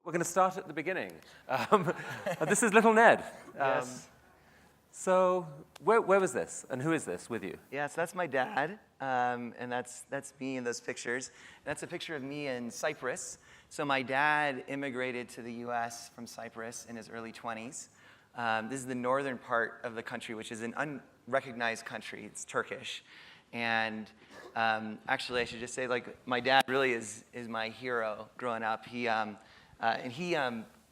We're going to start at the beginning. This is little Ned. Yes. So where was this, and who is this with you? Yes, that's my dad, and that's me in those pictures. That's a picture of me in Cyprus. So my dad immigrated to the U.S. from Cyprus in his early 20s. This is the northern part of the country, which is an unrecognized country. It's Turkish. And actually, I should just say, like, my dad really is my hero growing up. He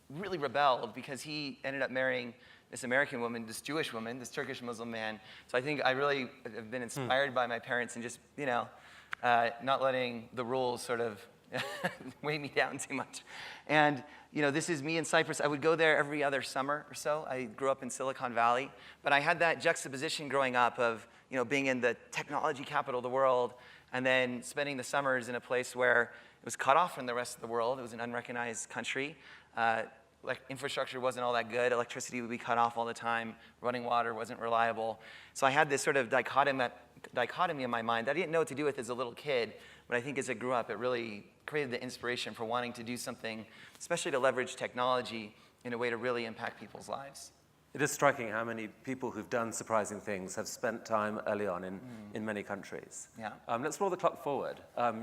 really rebelled because he ended up marrying this American woman, this Jewish woman, this Turkish Muslim man. So I think I really have been inspired by my parents and just, not letting the rules sort of weigh me down too much. And, this is me in Cyprus. I would go there every other summer or so. I grew up in Silicon Valley. But I had that juxtaposition growing up of, being in the technology capital of the world and then spending the summers in a place where it was cut off from the rest of the world. It was an unrecognized country. Infrastructure wasn't all that good. Electricity would be cut off all the time. Running water wasn't reliable. So I had this sort of dichotomy in my mind that I didn't know what to do with as a little kid. But I think as I grew up, it really created the inspiration for wanting to do something, especially to leverage technology in a way to really impact people's lives. It is striking how many people who've done surprising things have spent time early on in many countries. Yeah. Let's roll the clock forward.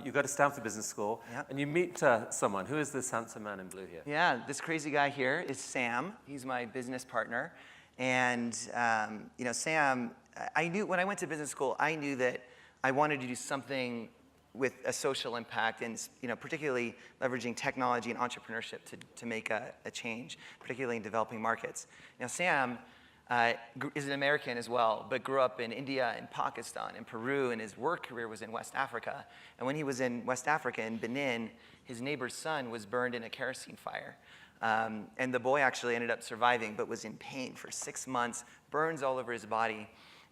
You go to Stanford Business School, and you meet someone. Who is this handsome man in blue here? Yeah, this crazy guy here is Sam. He's my business partner. And, Sam, I knew when I went to business school, I knew that I wanted to do something with a social impact and, particularly leveraging technology and entrepreneurship to make a change, particularly in developing markets. Now, Sam is an American as well, but grew up in India and Pakistan and Peru, and his work career was in West Africa. And when he was in West Africa, in Benin, his neighbor's son was burned in a kerosene fire. And the boy actually ended up surviving, but was in pain for 6 months, burns all over his body.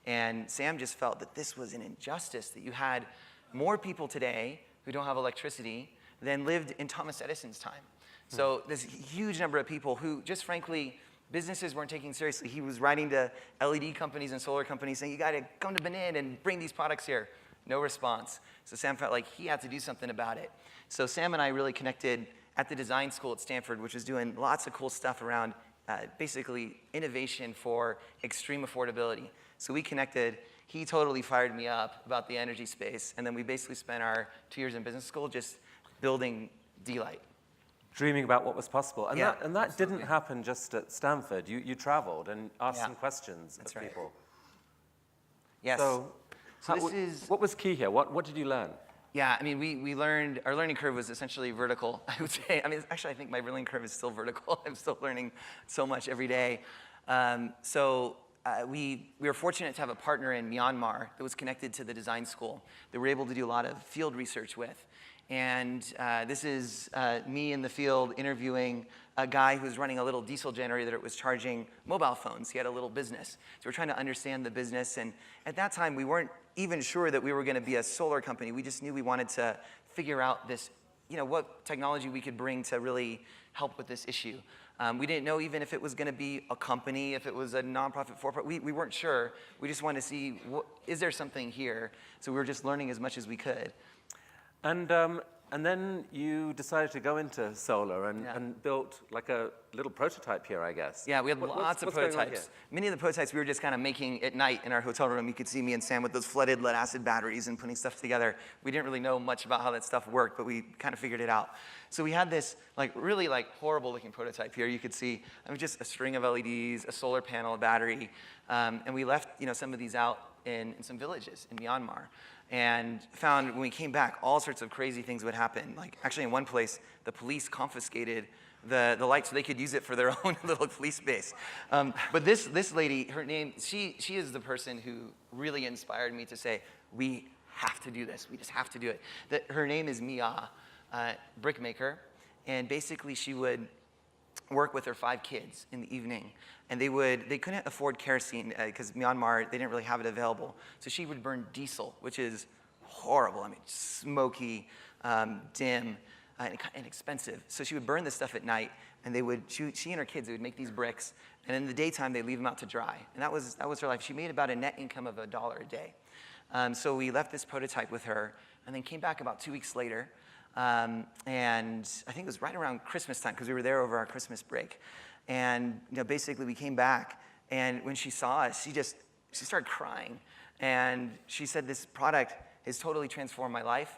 And Sam just felt that this was an injustice, that you had more people today who don't have electricity than lived in Thomas Edison's time. So this huge number of people who just frankly, businesses weren't taking seriously. He was writing to LED companies and solar companies saying, you gotta come to Benin and bring these products here. No response. So Sam felt like he had to do something about it. So Sam and I really connected at the design school at Stanford, which was doing lots of cool stuff around basically innovation for extreme affordability. So we connected. He totally fired me up about the energy space, and then we basically spent our 2 years in business school just building d.light. Dreaming about what was possible. And that absolutely. Didn't happen just at Stanford. You traveled and asked some questions of people. Yes. So what was key here? What did you learn? Yeah, I mean, we learned, our learning curve was essentially vertical, I would say. I mean, actually, I think my learning curve is still vertical. I'm still learning so much every day. We were fortunate to have a partner in Myanmar that was connected to the design school that we're able to do a lot of field research with. And this is me in the field interviewing a guy who was running a little diesel generator that was charging mobile phones. He had a little business. So we're trying to understand the business. And at that time, we weren't even sure that we were going to be a solar company. We just knew we wanted to figure out this, what technology we could bring to really help with this issue. We didn't know even if it was going to be a company, if it was a nonprofit, for-profit. We weren't sure. We just wanted to see, is there something here? So we were just learning as much as we could. And then you decided to go into solar and built like a little prototype here, I guess. Yeah, we had lots of prototypes. Many of the prototypes we were just kind of making at night in our hotel room. You could see me and Sam with those flooded lead acid batteries and putting stuff together. We didn't really know much about how that stuff worked, but we kind of figured it out. So we had this really horrible looking prototype here. You could see just a string of LEDs, a solar panel, a battery, and we left some of these out in some villages in Myanmar. And found when we came back, all sorts of crazy things would happen. Like actually in one place, the police confiscated the light so they could use it for their own little police base. But this lady, her name, she is the person who really inspired me to say, we have to do this. We just have to do it. Her name is Mia, brickmaker. And basically she would work with her 5 kids in the evening. And they couldn't afford kerosene because Myanmar, they didn't really have it available. So she would burn diesel, which is horrible. I mean, smoky, dim, and expensive. So she would burn this stuff at night, and she and her kids, they would make these bricks, and in the daytime, they'd leave them out to dry. And that was her life. She made about a net income of $1 a day. So we left this prototype with her, and then came back about 2 weeks later, And I think it was right around Christmas time, because we were there over our Christmas break. And basically we came back, and when she saw us, she started crying. And she said, this product has totally transformed my life.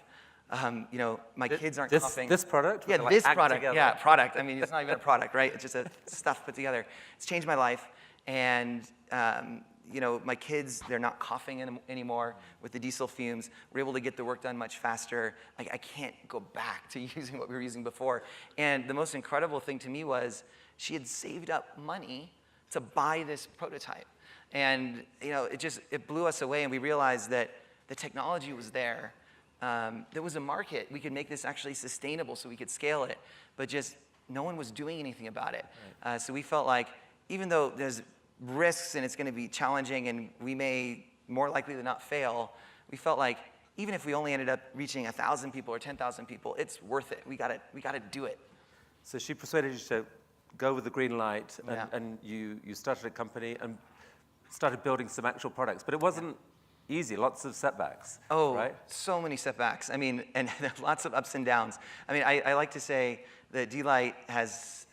My kids aren't coughing. This product? Yeah, Like this act product. together? Yeah, product. I mean, it's not even a product, right? It's just a stuff put together. It's changed my life. And, my kids, they're not coughing anymore with the diesel fumes. We're able to get the work done much faster. Like, I can't go back to using what we were using before. And the most incredible thing to me was she had saved up money to buy this prototype. And, it blew us away, and we realized that the technology was there. There was a market. We could make this actually sustainable so we could scale it, but just no one was doing anything about it. Right. So we felt like, even though there's risks and it's going to be challenging and we may more likely than not fail, we felt like even if we only ended up reaching 1,000 people or 10,000 people, it's worth it. We got to do it. So she persuaded you to go with the green light, and, Yeah. and you started a company and started building some actual products, but it wasn't easy, lots of setbacks. Oh, right? So many setbacks. I mean, and lots of ups and downs. I mean, I like to say that d.light is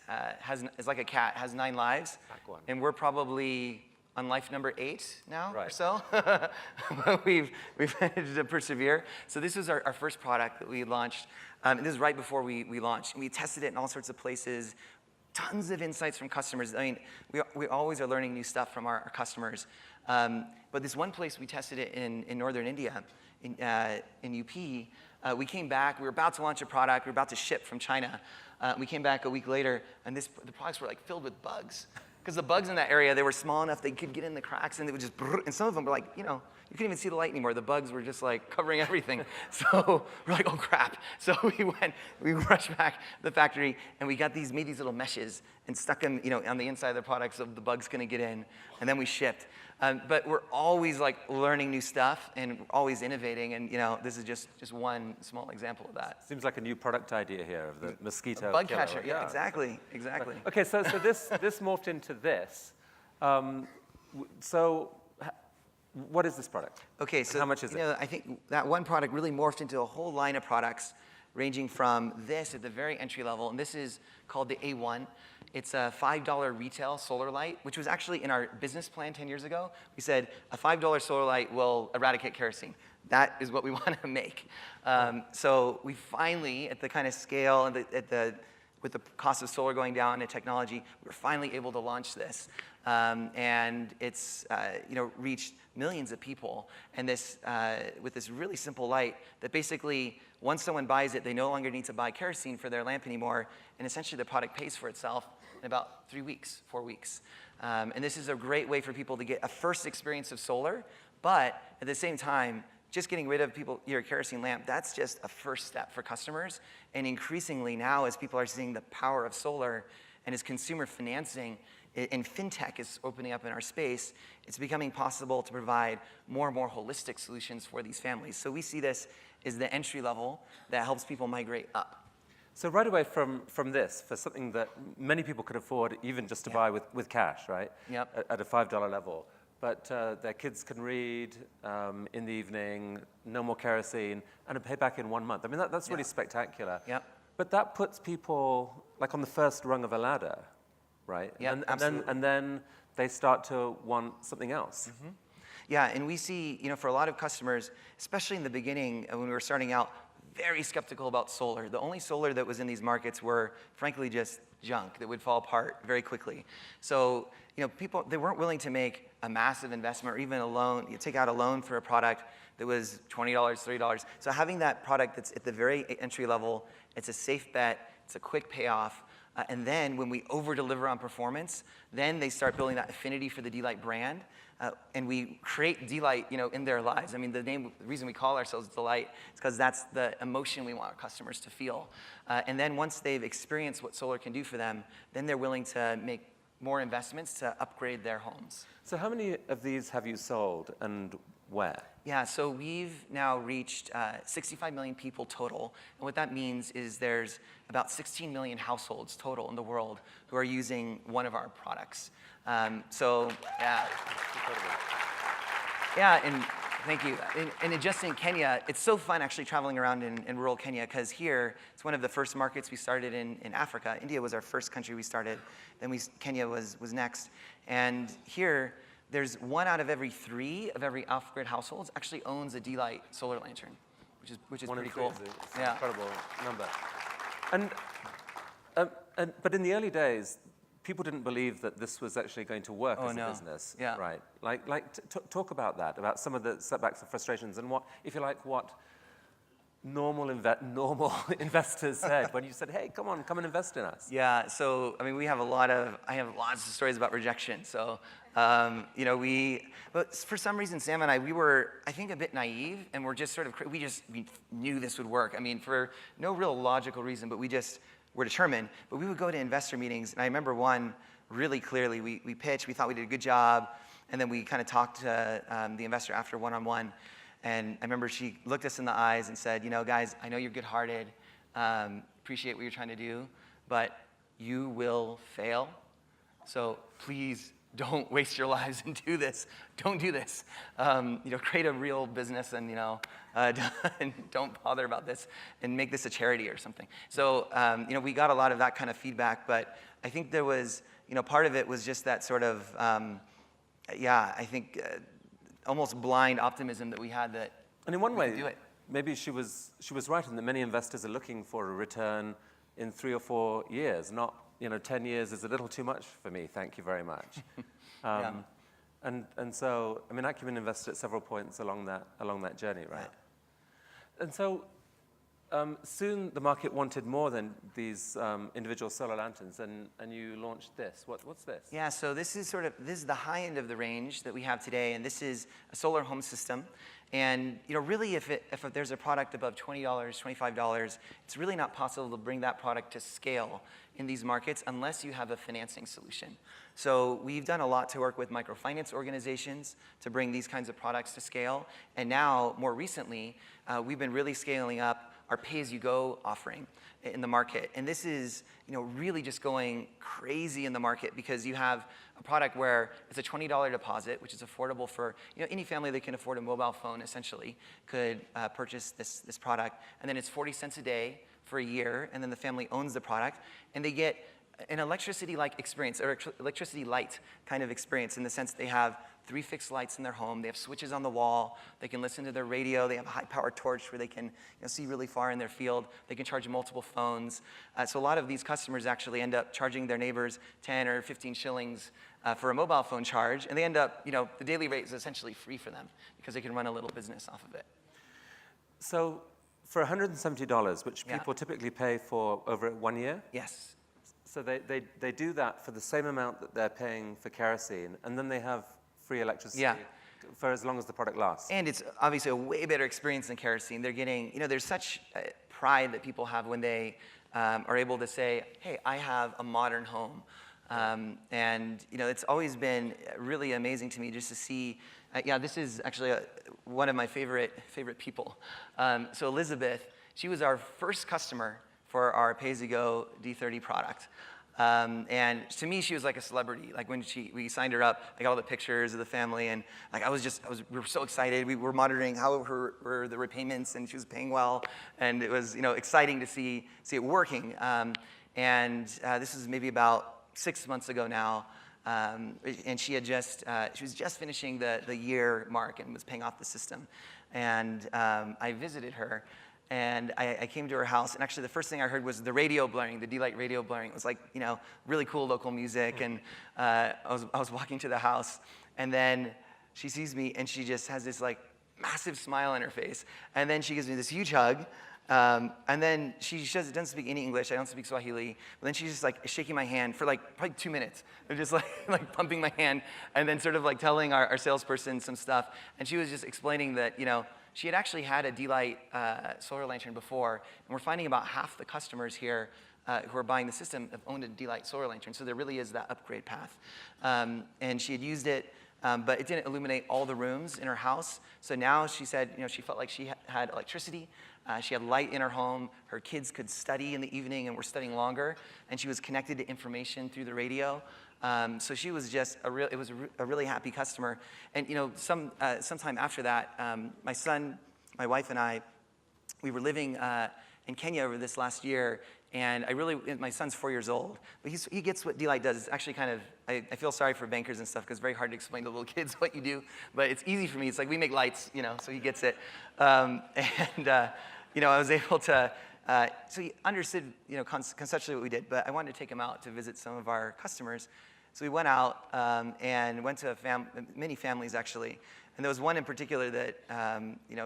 like a cat, has 9 lives, and we're probably on life number 8 now, right. or so. we've managed to persevere. So this was our first product that we launched. And this is right before we launched. We tested it in all sorts of places. Tons of insights from customers. I mean, we always are learning new stuff from our customers. But this one place we tested it in northern India, in UP, we came back. We were about to launch a product. We were about to ship from China. We came back a week later, and the products were like filled with bugs. Because the bugs in that area, they were small enough they could get in the cracks, and they would just, and some of them were like, you couldn't even see the light anymore. The bugs were just like covering everything. So we're like, oh crap. So we rushed back to the factory, and we made these little meshes and stuck them, on the inside of the product so the bugs couldn't get in, and then we shipped. But we're always like learning new stuff and always innovating, and this is just one small example of that. Seems like a new product idea here of the mosquito Bug killer. catcher, yeah, exactly. Okay, so this morphed into this. What is this product? Okay, so how much is it? I think that one product really morphed into a whole line of products, ranging from this at the very entry level, and this is called the A1. It's a $5 retail solar light, which was actually in our business plan 10 years ago. We said a $5 solar light will eradicate kerosene. That is what we want to make. So we finally, at the kind of scale and with the cost of solar going down and technology, we were finally able to launch this. And it's reached millions of people, and with this really simple light that basically, once someone buys it, they no longer need to buy kerosene for their lamp anymore, and essentially the product pays for itself in about 3 weeks, 4 weeks. And this is a great way for people to get a first experience of solar, but at the same time, just getting rid of your kerosene lamp, that's just a first step for customers. And increasingly now, as people are seeing the power of solar, and as consumer financing and fintech is opening up in our space, it's becoming possible to provide more and more holistic solutions for these families. So we see this as the entry level that helps people migrate up. So right away from this, for something that many people could afford even just to buy with cash, right? Yep. At a $5 level. But their kids can read in the evening, no more kerosene, and a payback in 1 month. I mean, that's really spectacular. Yep. But that puts people like on the first rung of a ladder, right? Yeah, absolutely. And then they start to want something else. Mm-hmm. Yeah, and we see, for a lot of customers, especially in the beginning when we were starting out, very skeptical about solar. The only solar that was in these markets were, frankly, just junk that would fall apart very quickly. So, people, they weren't willing to make a massive investment or even a loan. You take out a loan for a product that was $20, $30. So having that product that's at the very entry level, it's a safe bet, it's a quick payoff, and then when we over-deliver on performance, then they start building that affinity for the d.light brand, and we create d.light, in their lives. I mean, the reason we call ourselves d.light is because that's the emotion we want our customers to feel. And then once they've experienced what solar can do for them, then they're willing to make more investments to upgrade their homes. So how many of these have you sold, and where? Yeah, so we've now reached 65 million people total. And what that means is there's about 16 million households total in the world who are using one of our products. Yeah. Yeah, and Thank you. And just in Kenya, it's so fun actually traveling around in rural Kenya, because here, it's one of the first markets we started in Africa. India was our first country we started. Then Kenya was next. And here, there's 1 out of every 3 of every off-grid households actually owns a d.light solar lantern, which is pretty cool. It's an incredible number. But in the early days, people didn't believe that this was actually going to work as a business, right? Talk about that, about some of the setbacks and frustrations, and what, if you like, what normal investors said when you said, "Hey, come and invest in us." Yeah. So I mean, I have lots of stories about rejection. So but for some reason, Sam and we were, I think, a bit naive, and we're just sort of, we knew this would work. I mean, for no real logical reason, but we just were determined. But we would go to investor meetings, and I remember one really clearly. We pitched, we thought we did a good job, and then we kind of talked to the investor after one-on-one. And I remember she looked us in the eyes and said, guys, I know you're good-hearted, appreciate what you're trying to do, but you will fail. So please don't waste your lives and do this. Don't do this. Create a real business and, and don't bother about this and make this a charity or something. So, we got a lot of that kind of feedback, but I think there was, part of it was just that sort of, I think, almost blind optimism that we had that. And in one way, do it. maybe she was right in that many investors are looking for a return in 3 or 4 years, not 10 years is a little too much for me, thank you very much. And so, I mean, Acumen invested at several points along that journey, right? And so, soon the market wanted more than these individual solar lanterns, and you launched this. What's this? Yeah, so this is the high end of the range that we have today, and this is a solar home system. And really, if there's a product above $20, $25, it's really not possible to bring that product to scale in these markets unless you have a financing solution. So we've done a lot to work with microfinance organizations to bring these kinds of products to scale. And now, more recently, we've been really scaling up our pay-as-you-go offering in the market. And this is really just going crazy in the market, because you have a product where it's a $20 deposit, which is affordable for any family that can afford a mobile phone, essentially, could purchase this product. And then it's 40 cents a day for a year, and then the family owns the product, and they get an electricity-like experience, or electricity light kind of experience, in the sense they have 3 fixed lights in their home. They have switches on the wall. They can listen to their radio. They have a high-powered torch where they can see really far in their field. They can charge multiple phones. So a lot of these customers actually end up charging their neighbors 10 or 15 shillings for a mobile phone charge, and they end up, the daily rate is essentially free for them because they can run a little business off of it. So for $170, which people typically pay for over 1 year? Yes. So they do that for the same amount that they're paying for kerosene, and then they have free electricity for as long as the product lasts. And it's obviously a way better experience than kerosene. They're getting, there's such pride that people have when they are able to say, hey, I have a modern home. And it's always been really amazing to me just to see, this is actually one of my favorite people. So Elizabeth, she was our first customer for our pay-as-you-go D30 product. And to me, she was like a celebrity. Like when we signed her up, I got all the pictures of the family, and like we were so excited. We were monitoring how were the repayments, and she was paying well, and it was exciting to see it working. And this is maybe about 6 months ago now, and she was just finishing the year mark and was paying off the system. And I visited her. And I came to her house, and actually the first thing I heard was the radio blaring, the d.light radio blaring. It was like, really cool local music, and I was walking to the house, and then she sees me, and she just has this like massive smile on her face, and then she gives me this huge hug, and then she doesn't speak any English. I don't speak Swahili, but then she's just like shaking my hand for like probably 2 minutes, and just like pumping my hand, and then sort of like telling our salesperson some stuff, and she was just explaining that, she had actually had a d.light solar lantern before, and we're finding about half the customers here who are buying the system have owned a d.light solar lantern, so there really is that upgrade path. And she had used it but it didn't illuminate all the rooms in her house. So now she said, she felt like she had electricity. She had light in her home. Her kids could study in the evening and were studying longer. And she was connected to information through the radio. So she was just a really happy customer. And sometime after that, my son, my wife, and I, we were living in Kenya over this last year. And my son's 4 years old, but he gets what d.light does. It's actually kind of, I feel sorry for bankers and stuff because it's very hard to explain to little kids what you do, but it's easy for me. It's like we make lights, so he gets it. I was able to, so he understood, conceptually what we did, but I wanted to take him out to visit some of our customers. So we went out and went to many families actually. And there was one in particular that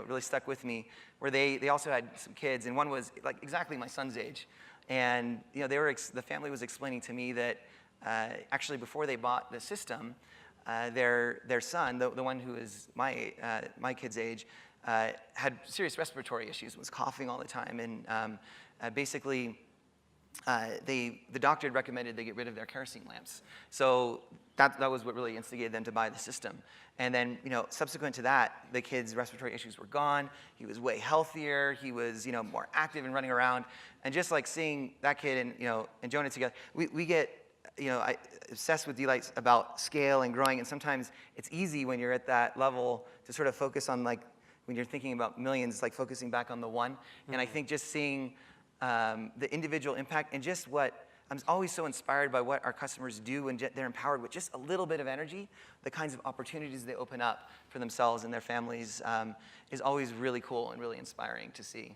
really stuck with me, where they also had some kids, and one was like exactly my son's age. And the family was explaining to me that actually before they bought the system, their son, the one who is my kid's age, had serious respiratory issues, was coughing all the time, and basically the doctor had recommended they get rid of their kerosene lamps. So that was what really instigated them to buy the system. And then, subsequent to that, the kid's respiratory issues were gone. He was way healthier. He was, more active and running around. And just like seeing that kid and Jonah together, we get, obsessed with d.light about scale and growing. And sometimes it's easy when you're at that level to sort of focus on, like, when you're thinking about millions, like focusing back on the one. Mm-hmm. And I think just seeing the individual impact and just what I'm always so inspired by what our customers do when they're empowered with just a little bit of energy. The kinds of opportunities they open up for themselves and their families is always really cool and really inspiring to see.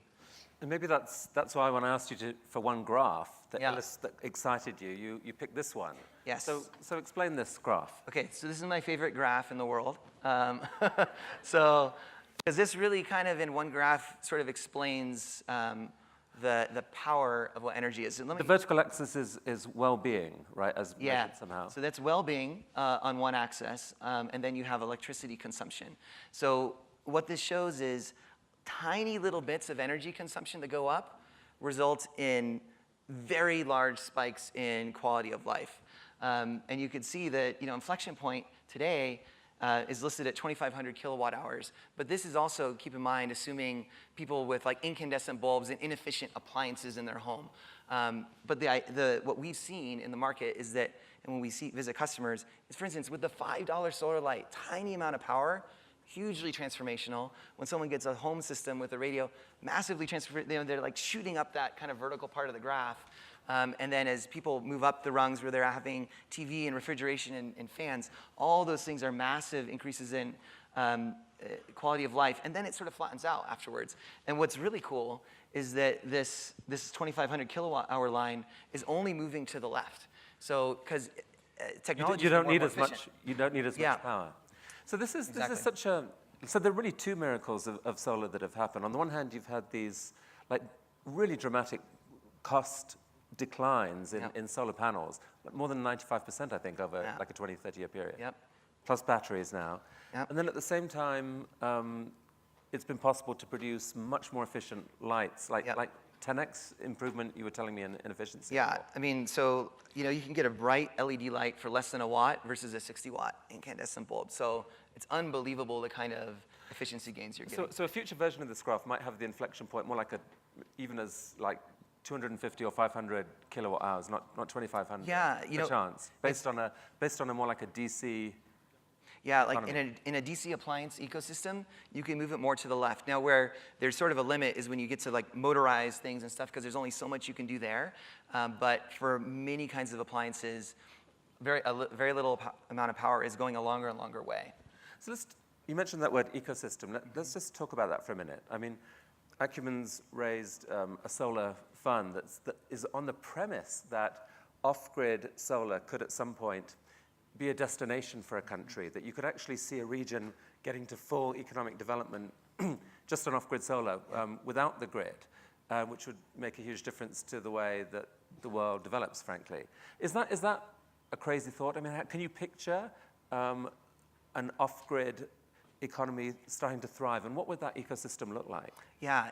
And maybe that's why when I asked you for one graph that excited you, you picked this one. Yes. So explain this graph. Okay, so this is my favorite graph in the world. Because this really kind of in one graph sort of explains the power of what energy is. So the vertical axis is well-being, right, as measured somehow. So that's well-being on one axis, and then you have electricity consumption. So what this shows is tiny little bits of energy consumption that go up result in very large spikes in quality of life. And you can see that, inflection point today is listed at 2,500 kilowatt hours. But this is also, keep in mind, assuming people with like incandescent bulbs and inefficient appliances in their home. But what we've seen in the market is that, and when we visit customers, is for instance, with the $5 solar light, tiny amount of power, hugely transformational. When someone gets a home system with a radio, massively transformational, they're like shooting up that kind of vertical part of the graph. And then as people move up the rungs where they're having TV and refrigeration and fans, all those things are massive increases in quality of life. And then it sort of flattens out afterwards. And what's really cool is that this 2,500 kilowatt hour line is only moving to the left. So, because technology you don't need as much. You don't need as much power. So this is such a. So there are really two miracles of solar that have happened. On the one hand, you've had these like really dramatic cost declines in solar panels, more than 95%, I think, over like a 20, 30-year period. Yep. Plus batteries now. Yep. And then at the same time, it's been possible to produce much more efficient lights, like 10x improvement, you were telling me, in efficiency. Yeah, I mean, so, you can get a bright LED light for less than a watt versus a 60-watt incandescent bulb. So it's unbelievable the kind of efficiency gains you're getting. So a future version of this graph might have the inflection point more like even as like 250 or 500 kilowatt hours, not 2,500. Yeah, chance, based on a more like a DC. Yeah, like in a DC appliance ecosystem, you can move it more to the left. Now, where there's sort of a limit is when you get to like motorized things and stuff, because there's only so much you can do there. But for many kinds of appliances, very little amount of power is going a longer and longer way. So you mentioned that word ecosystem. Let's just talk about that for a minute. I mean, Acumen's raised a solar fund that is on the premise that off-grid solar could at some point be a destination for a country, that you could actually see a region getting to full economic development just on off-grid solar without the grid, which would make a huge difference to the way that the world develops, frankly. Is that a crazy thought? I mean, can you picture an off-grid economy starting to thrive, and what would that ecosystem look like? Yeah,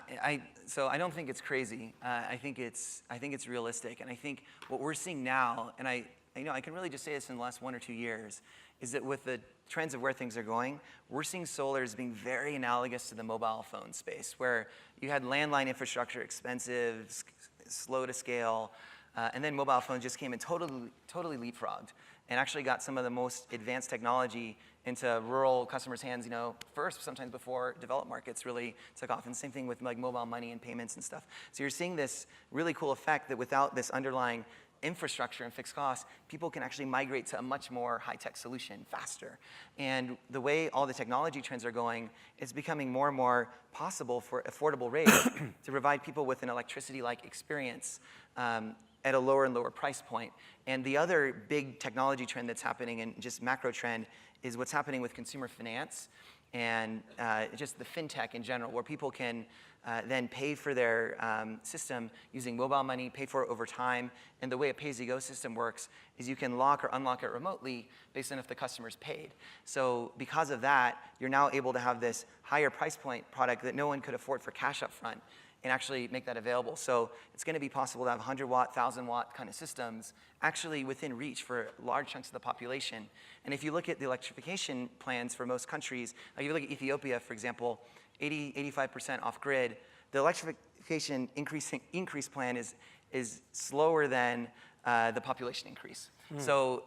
so I don't think it's crazy. I think it's realistic, and I think what we're seeing now, and I can really just say this in the last 1 or 2 years, is that with the trends of where things are going, we're seeing solar as being very analogous to the mobile phone space, where you had landline infrastructure, expensive, slow to scale, and then mobile phones just came and totally leapfrogged, and actually got some of the most advanced technology into rural customers' hands, first, sometimes before developed markets really took off. And same thing with like mobile money and payments and stuff. So you're seeing this really cool effect that without this underlying infrastructure and fixed costs, people can actually migrate to a much more high-tech solution faster. And the way all the technology trends are going, it's becoming more and more possible for affordable rates to provide people with an electricity-like experience at a lower and lower price point. And the other big technology trend that's happening, and just macro trend, is what's happening with consumer finance and just the fintech in general, where people can then pay for their system using mobile money, pay for it over time. And the way a pay-as-you-go system works is you can lock or unlock it remotely based on if the customer's paid. So because of that, you're now able to have this higher price point product that no one could afford for cash up front, and actually make that available. So it's going to be possible to have 100-watt, 1,000-watt kind of systems actually within reach for large chunks of the population. And if you look at the electrification plans for most countries, like if you look at Ethiopia, for example, 85% off-grid, the electrification increase plan is slower than the population increase. So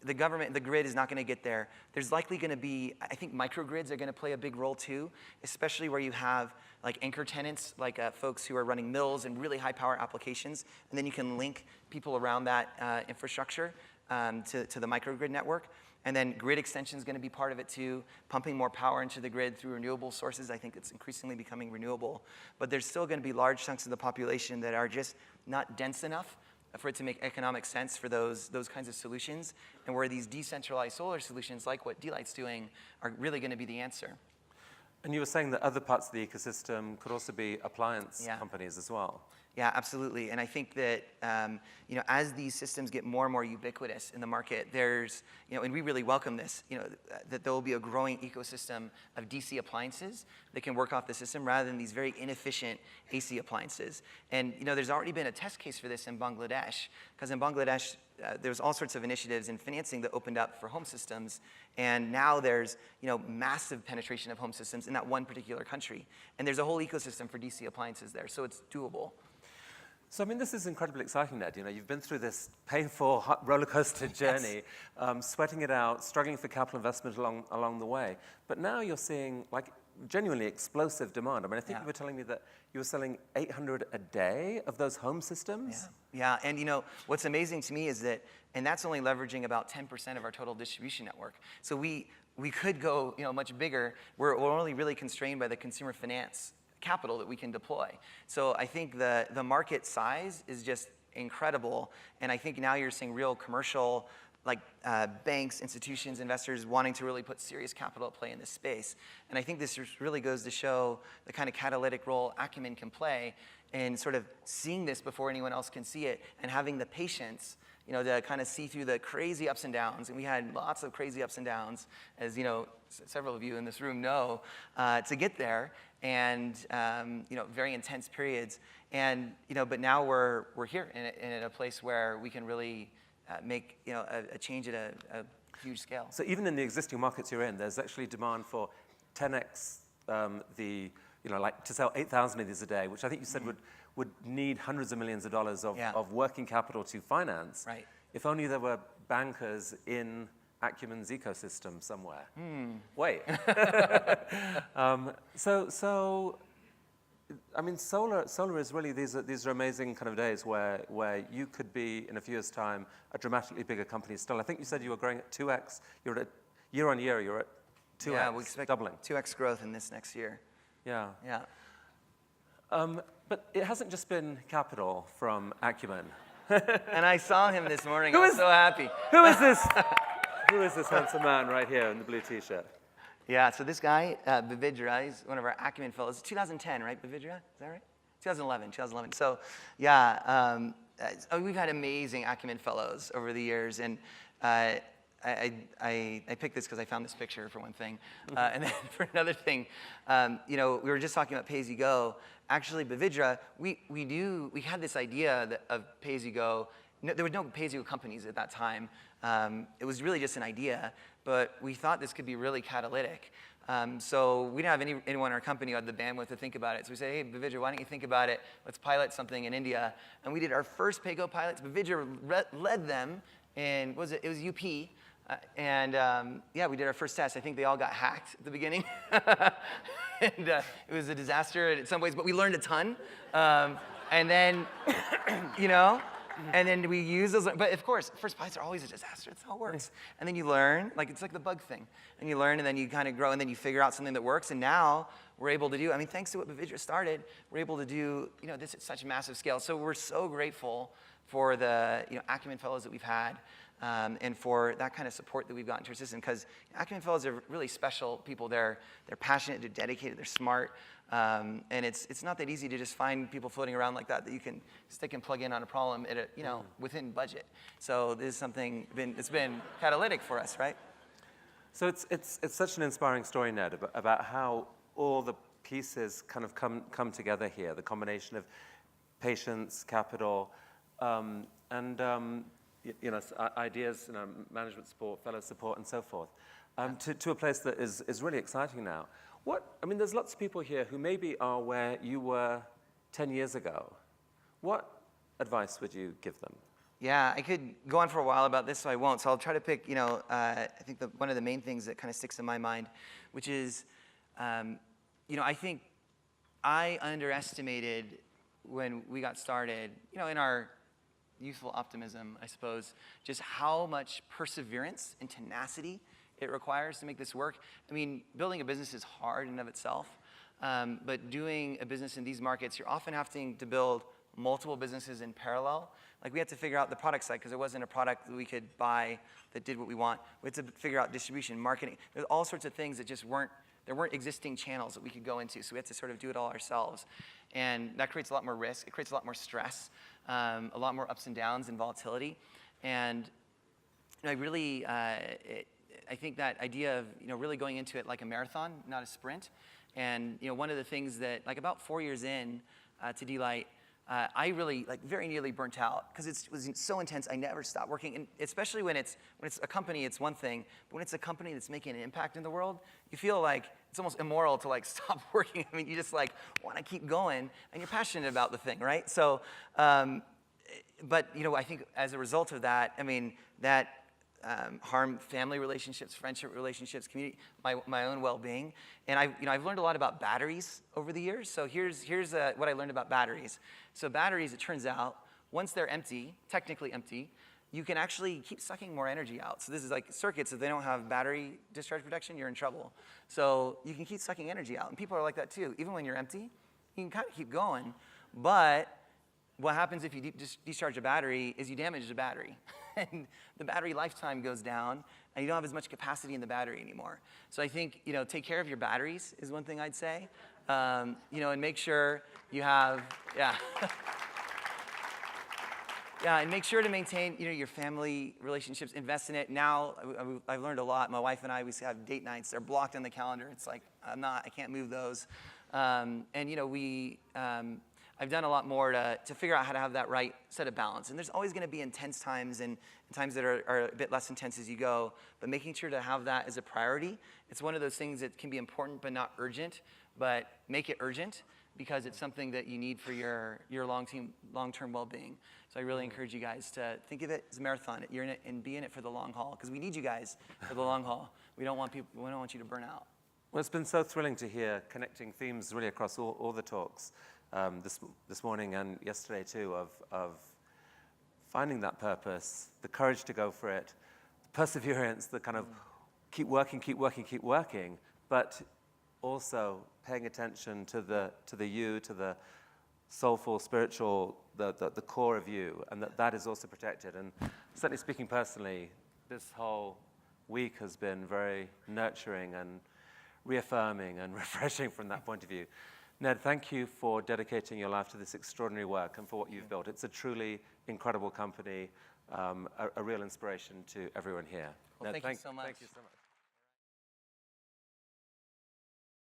the government, the grid is not going to get there. There's likely going to be, I think microgrids are going to play a big role too, especially where you have like anchor tenants, like folks who are running mills and really high power applications, and then you can link people around that infrastructure to the microgrid network. And then grid extension is going to be part of it too, pumping more power into the grid through renewable sources. I think it's increasingly becoming renewable. But there's still going to be large chunks of the population that are just not dense enough for it to make economic sense for those kinds of solutions, and where these decentralized solar solutions, like what d.light's doing, are really going to be the answer. And you were saying that other parts of the ecosystem could also be appliance companies as well. Yeah, absolutely. And I think that as these systems get more and more ubiquitous in the market, there's, and we really welcome this, that there will be a growing ecosystem of DC appliances that can work off the system rather than these very inefficient AC appliances. And there's already been a test case for this in Bangladesh, because in Bangladesh, there was all sorts of initiatives in financing that opened up for home systems, and now there's massive penetration of home systems in that one particular country. And there's a whole ecosystem for DC appliances there, so it's doable. So, I mean, this is incredibly exciting, Ned. You've been through this painful roller coaster journey, sweating it out, struggling for capital investment along the way. But now you're seeing, like, genuinely explosive demand. I mean, I think you were telling me that you were selling 800 a day of those home systems? Yeah, and what's amazing to me is that, and that's only leveraging about 10% of our total distribution network. So we could go much bigger. We're only really constrained by the consumer finance capital that we can deploy. So I think the market size is just incredible, and I think now you're seeing real commercial, like banks, institutions, investors wanting to really put serious capital at play in this space. And I think this really goes to show the kind of catalytic role Acumen can play in sort of seeing this before anyone else can see it, and having the patience to kind of see through the crazy ups and downs. And we had lots of crazy ups and downs, as several of you in this room know, to get there, and very intense periods. And but now we're here in a place where we can really make a change at a huge scale. So even in the existing markets you're in, there's actually demand for 10x like to sell 8,000 of these a day, which I think you said would need hundreds of millions of dollars of working capital to finance. Right. If only there were bankers in Acumen's ecosystem somewhere. Wait. So I mean, solar is really, these are amazing kind of days where you could be, in a few years' time, a dramatically bigger company still. I think you said you were growing at 2x. You're at, year on year, you're at 2x, yeah, we expect doubling. 2x growth in this next year. Yeah. Yeah. But it hasn't just been capital from Acumen. And I saw him this morning. I was so happy. Who is this? Who is this handsome man right here in the blue T-shirt? Yeah, so this guy, Bhavidra, he's one of our Acumen fellows. 2010, right, Bhavidra? Is that right? 2011. So, yeah, we've had amazing Acumen fellows over the years, and I picked this because I found this picture, for one thing. And then for another thing, we were just talking about pay-as-you-go. Actually, Bhavidra, we had this idea of pay-as-you-go. No, there were no pay-as-you-go companies at that time. It was really just an idea, but we thought this could be really catalytic. So we didn't have anyone in our company who had the bandwidth to think about it. So we said, hey, Bhavijay, why don't you think about it? Let's pilot something in India. And we did our first PayGo pilots. Bhavijay led them, and it was UP. Yeah, we did our first test. I think they all got hacked at the beginning. And it was a disaster in some ways, but we learned a ton. And then, and then we use those, but of course, first pilots are always a disaster. That's how it works. And then you learn, it's like the bug thing. And you learn, and then you kind of grow, and then you figure out something that works. And now we're able to do, thanks to what Bhavijay started, we're able to do, this at such a massive scale. So we're so grateful for the, Acumen Fellows that we've had, and for that kind of support that we've gotten to our system. Because Acumen Fellows are really special people. They're passionate, they're dedicated, they're smart. And it's not that easy to just find people floating around like that you can stick and plug in on a problem at within budget. So this is something it's been catalytic for us, right? So it's such an inspiring story, Ned, about how all the pieces kind of come together here. The combination of patience, capital, and ideas, management support, fellow support, and so forth, to a place that is really exciting now. There's lots of people here who maybe are where you were 10 years ago. What advice would you give them? Yeah, I could go on for a while about this, so I won't. So I'll try to pick, I think one of the main things that kind of sticks in my mind, which is, I think I underestimated when we got started, in our youthful optimism, I suppose, just how much perseverance and tenacity it requires to make this work. Building a business is hard in and of itself, but doing a business in these markets, you're often having to build multiple businesses in parallel. We had to figure out the product side, because there wasn't a product that we could buy that did what we want. We had to figure out distribution, marketing. There's all sorts of things that just there weren't existing channels that we could go into, so we had to sort of do it all ourselves. And that creates a lot more risk. It creates a lot more stress, a lot more ups and downs and volatility. And I think that idea of really going into it like a marathon, not a sprint. And one of the things that about 4 years in to d.light, I really very nearly burnt out, because it was so intense. I never stopped working, and especially when it's a company, it's one thing. But when it's a company that's making an impact in the world, you feel like it's almost immoral to stop working. You just want to keep going, and you're passionate about the thing, right? So, but I think as a result of that, that harmed family relationships, friendship relationships, community, my own well-being. And I've learned a lot about batteries over the years. So here's what I learned about batteries. So batteries, it turns out, once they're empty, technically empty, you can actually keep sucking more energy out. So this is like circuits. If they don't have battery discharge protection, you're in trouble. So you can keep sucking energy out. And people are like that too. Even when you're empty, you can kind of keep going. But what happens if you discharge a battery is you damage the battery. And the battery lifetime goes down, and you don't have as much capacity in the battery anymore. So I think, take care of your batteries is one thing I'd say. And make sure you have, yeah. Yeah, and make sure to maintain, your family relationships, invest in it. Now, I've learned a lot. My wife and I, we have date nights. They're blocked on the calendar. It's like, I can't move those. I've done a lot more to figure out how to have that right set of balance. And there's always going to be intense times and times that are a bit less intense as you go. But making sure to have that as a priority, it's one of those things that can be important but not urgent. But make it urgent, because it's something that you need for your long-term well-being. So I really encourage you guys to think of it as a marathon. You're in it and be in it for the long haul, because we need you guys for the long haul. We don't want you to burn out. Well, it's been so thrilling to hear connecting themes really across all the talks. This morning and yesterday too, of finding that purpose, the courage to go for it, perseverance, the kind of keep working, but also paying attention to the soulful, spiritual, the core of you, and that is also protected. And certainly speaking personally, this whole week has been very nurturing and reaffirming and refreshing from that point of view. Ned, thank you for dedicating your life to this extraordinary work and for what you've built. It's a truly incredible company, a real inspiration to everyone here. Well, Ned, thank you so much. Thank you so much.